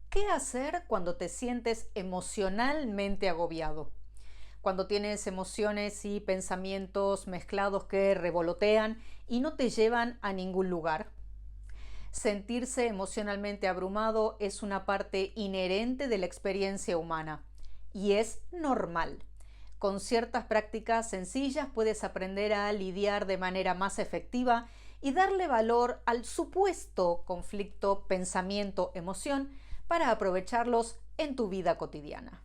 ¿Qué hacer cuando te sientes emocionalmente agobiado? Cuando tienes emociones y pensamientos mezclados que revolotean y no te llevan a ningún lugar. Sentirse emocionalmente abrumado es una parte inherente de la experiencia humana y es normal. Con ciertas prácticas sencillas puedes aprender a lidiar de manera más efectiva y darle valor al supuesto conflicto pensamiento-emoción para aprovecharlos en tu vida cotidiana.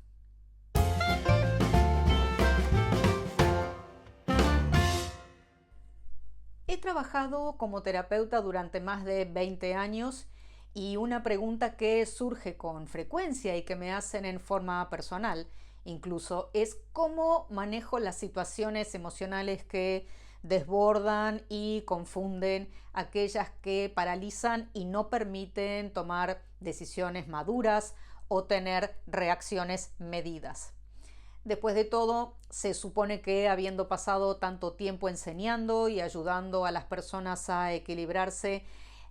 He trabajado como terapeuta durante más de 20 años y una pregunta que surge con frecuencia y que me hacen en forma personal incluso es cómo manejo las situaciones emocionales que desbordan y confunden, aquellas que paralizan y no permiten tomar decisiones maduras o tener reacciones medidas. Después de todo, se supone que habiendo pasado tanto tiempo enseñando y ayudando a las personas a equilibrarse,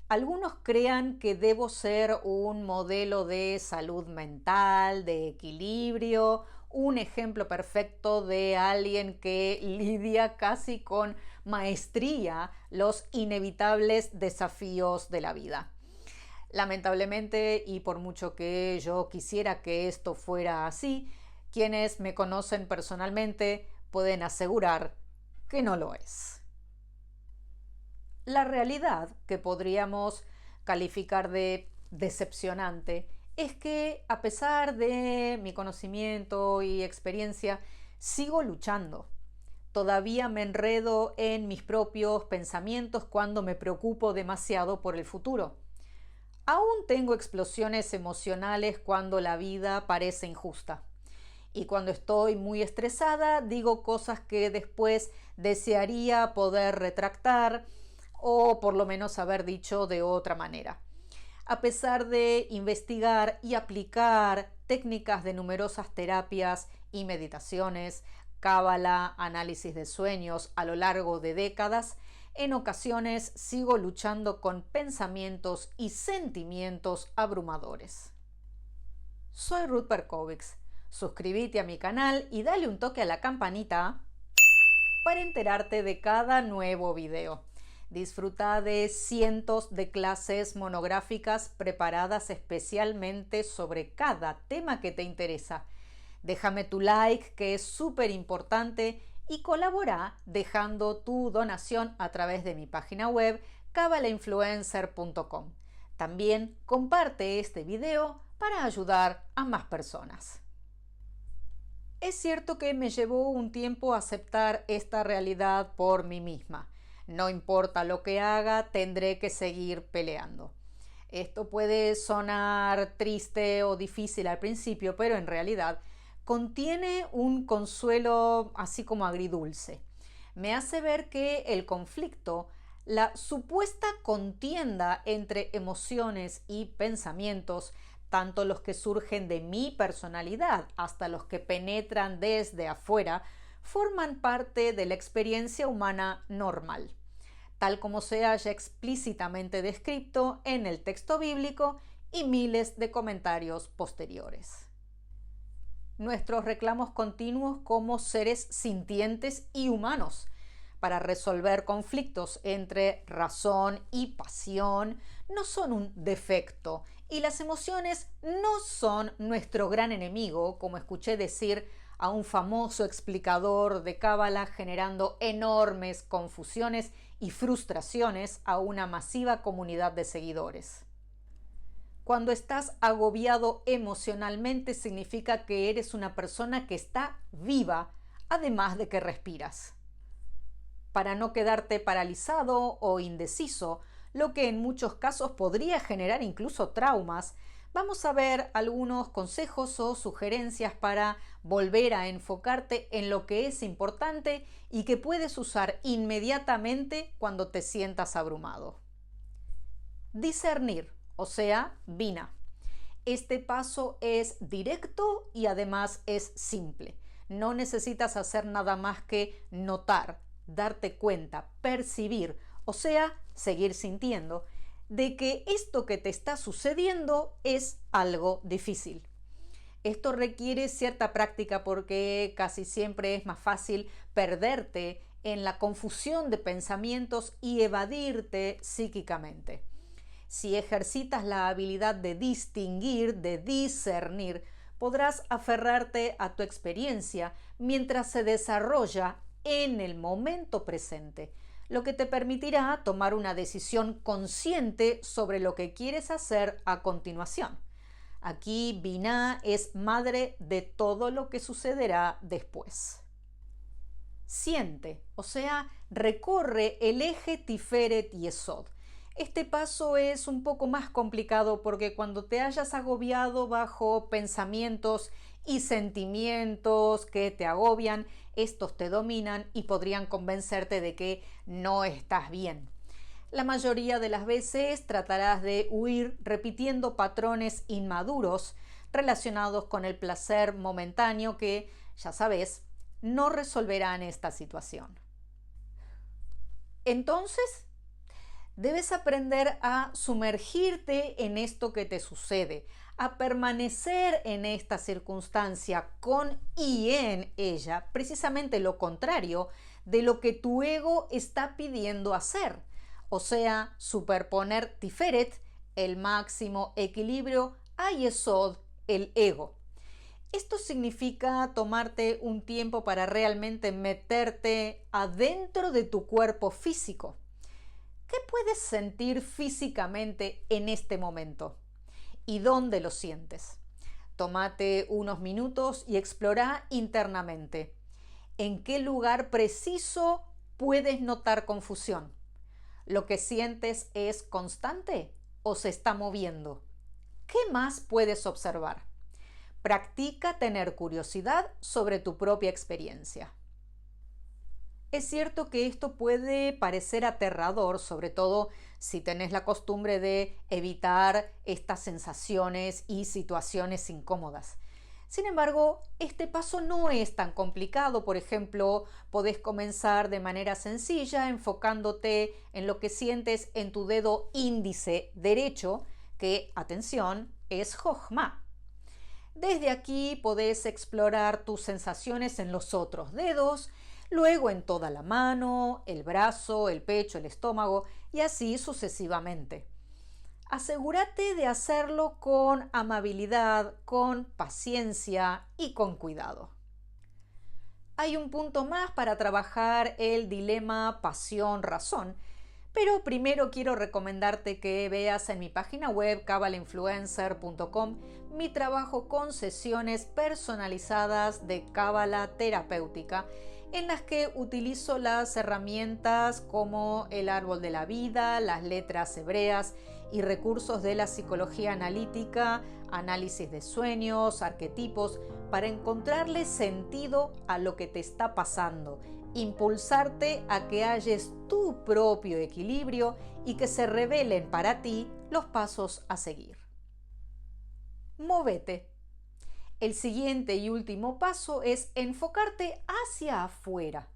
algunos crean que debo ser un modelo de salud mental, de equilibrio, un ejemplo perfecto de alguien que lidia casi con maestría los inevitables desafíos de la vida. Lamentablemente, y por mucho que yo quisiera que esto fuera así, quienes me conocen personalmente pueden asegurar que no lo es. La realidad que podríamos calificar de decepcionante es que a pesar de mi conocimiento y experiencia, sigo luchando. Todavía me enredo en mis propios pensamientos cuando me preocupo demasiado por el futuro. Aún tengo explosiones emocionales cuando la vida parece injusta. Y cuando estoy muy estresada, digo cosas que después desearía poder retractar o por lo menos haber dicho de otra manera. A pesar de investigar y aplicar técnicas de numerosas terapias y meditaciones, cábala, análisis de sueños a lo largo de décadas, en ocasiones sigo luchando con pensamientos y sentimientos abrumadores. Soy Ruth Perkovics. Suscríbete a mi canal y dale un toque a la campanita para enterarte de cada nuevo video. Disfruta de cientos de clases monográficas preparadas especialmente sobre cada tema que te interesa. Déjame tu like, que es súper importante, y colabora dejando tu donación a través de mi página web kabalainfluencer.com. También comparte este video para ayudar a más personas. Es cierto que me llevó un tiempo aceptar esta realidad por mí misma. No importa lo que haga, tendré que seguir peleando. Esto puede sonar triste o difícil al principio, pero en realidad contiene un consuelo así como agridulce. Me hace ver que el conflicto, la supuesta contienda entre emociones y pensamientos, tanto los que surgen de mi personalidad hasta los que penetran desde afuera, forman parte de la experiencia humana normal, tal como se haya explícitamente descrito en el texto bíblico y miles de comentarios posteriores. Nuestros reclamos continuos como seres sintientes y humanos para resolver conflictos entre razón y pasión no son un defecto, y las emociones no son nuestro gran enemigo, como escuché decir a un famoso explicador de cábala, generando enormes confusiones y frustraciones a una masiva comunidad de seguidores. Cuando estás agobiado emocionalmente significa que eres una persona que está viva, además de que respiras. Para no quedarte paralizado o indeciso, lo que en muchos casos podría generar incluso traumas, vamos a ver algunos consejos o sugerencias para volver a enfocarte en lo que es importante y que puedes usar inmediatamente cuando te sientas abrumado. Discernir, o sea, vina. Este paso es directo y además es simple. No necesitas hacer nada más que notar, darte cuenta, percibir, o sea, seguir sintiendo, de que esto que te está sucediendo es algo difícil. Esto requiere cierta práctica porque casi siempre es más fácil perderte en la confusión de pensamientos y evadirte psíquicamente. Si ejercitas la habilidad de distinguir, de discernir, podrás aferrarte a tu experiencia mientras se desarrolla en el momento presente, lo que te permitirá tomar una decisión consciente sobre lo que quieres hacer a continuación. Aquí Binah es madre de todo lo que sucederá después. Siente, o sea, recorre el eje Tiferet Yesod. Este paso es un poco más complicado porque cuando te hayas agobiado bajo pensamientos y sentimientos que te agobian, estos te dominan y podrían convencerte de que no estás bien. La mayoría de las veces tratarás de huir repitiendo patrones inmaduros relacionados con el placer momentáneo que, ya sabes, no resolverán esta situación. Entonces, debes aprender a sumergirte en esto que te sucede, a permanecer en esta circunstancia con y en ella, precisamente lo contrario de lo que tu ego está pidiendo hacer. O sea, superponer Tiferet, el máximo equilibrio, a Yesod, el ego. Esto significa tomarte un tiempo para realmente meterte adentro de tu cuerpo físico. ¿Qué puedes sentir físicamente en este momento? ¿Y dónde lo sientes? Tómate unos minutos y explora internamente. ¿En qué lugar preciso puedes notar confusión? ¿Lo que sientes es constante o se está moviendo? ¿Qué más puedes observar? Practica tener curiosidad sobre tu propia experiencia. Es cierto que esto puede parecer aterrador, sobre todo si tenés la costumbre de evitar estas sensaciones y situaciones incómodas. Sin embargo, este paso no es tan complicado. Por ejemplo, podés comenzar de manera sencilla enfocándote en lo que sientes en tu dedo índice derecho, que, atención, es Jochma. Desde aquí podés explorar tus sensaciones en los otros dedos, luego en toda la mano, el brazo, el pecho, el estómago y así sucesivamente. Asegúrate de hacerlo con amabilidad, con paciencia y con cuidado. Hay un punto más para trabajar el dilema pasión-razón, pero primero quiero recomendarte que veas en mi página web kabbalinfluencer.com mi trabajo con sesiones personalizadas de cábala terapéutica en las que utilizo las herramientas como el árbol de la vida, las letras hebreas y recursos de la psicología analítica, análisis de sueños, arquetipos, para encontrarle sentido a lo que te está pasando, impulsarte a que halles tu propio equilibrio y que se revelen para ti los pasos a seguir. Móvete. El siguiente y último paso es enfocarte hacia afuera.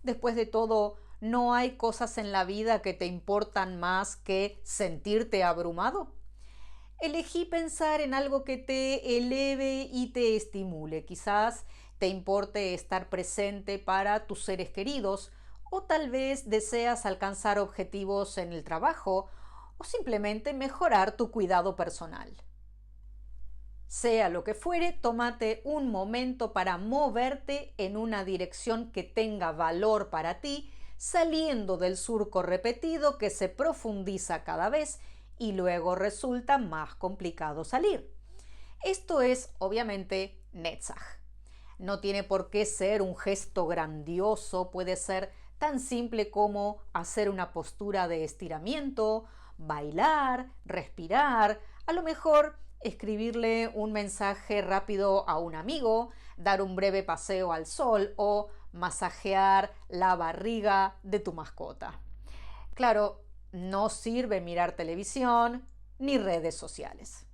Después de todo, ¿no hay cosas en la vida que te importan más que sentirte abrumado? Elegí pensar en algo que te eleve y te estimule. Quizás te importe estar presente para tus seres queridos, o tal vez deseas alcanzar objetivos en el trabajo, o simplemente mejorar tu cuidado personal. Sea lo que fuere, tómate un momento para moverte en una dirección que tenga valor para ti, saliendo del surco repetido que se profundiza cada vez y luego resulta más complicado salir. Esto es, obviamente, Netzach. No tiene por qué ser un gesto grandioso, puede ser tan simple como hacer una postura de estiramiento, bailar, respirar, a lo mejor escribirle un mensaje rápido a un amigo, dar un breve paseo al sol o masajear la barriga de tu mascota. Claro, no sirve mirar televisión ni redes sociales.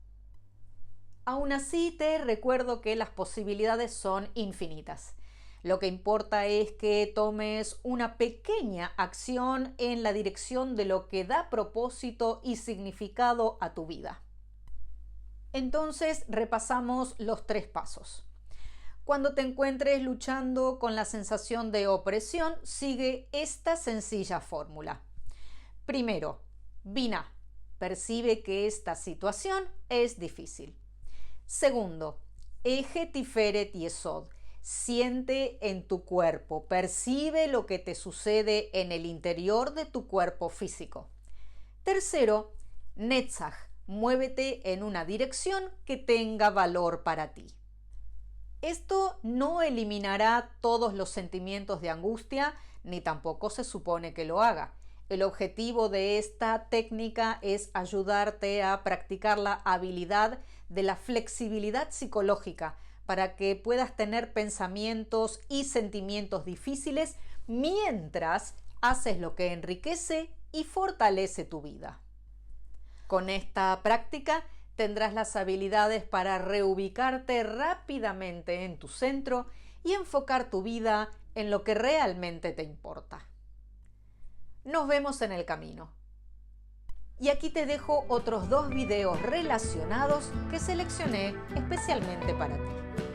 Aún así te recuerdo que las posibilidades son infinitas. Lo que importa es que tomes una pequeña acción en la dirección de lo que da propósito y significado a tu vida. Entonces, repasamos los 3 pasos. Cuando te encuentres luchando con la sensación de opresión, sigue esta sencilla fórmula. Primero, Binah, percibe que esta situación es difícil. Segundo, Eje Tiferet Yesod, siente en tu cuerpo, percibe lo que te sucede en el interior de tu cuerpo físico. Tercero, Netzach, muévete en una dirección que tenga valor para ti. Esto no eliminará todos los sentimientos de angustia, ni tampoco se supone que lo haga. El objetivo de esta técnica es ayudarte a practicar la habilidad de la flexibilidad psicológica para que puedas tener pensamientos y sentimientos difíciles mientras haces lo que enriquece y fortalece tu vida. Con esta práctica tendrás las habilidades para reubicarte rápidamente en tu centro y enfocar tu vida en lo que realmente te importa. Nos vemos en el camino. Y aquí te dejo otros 2 videos relacionados que seleccioné especialmente para ti.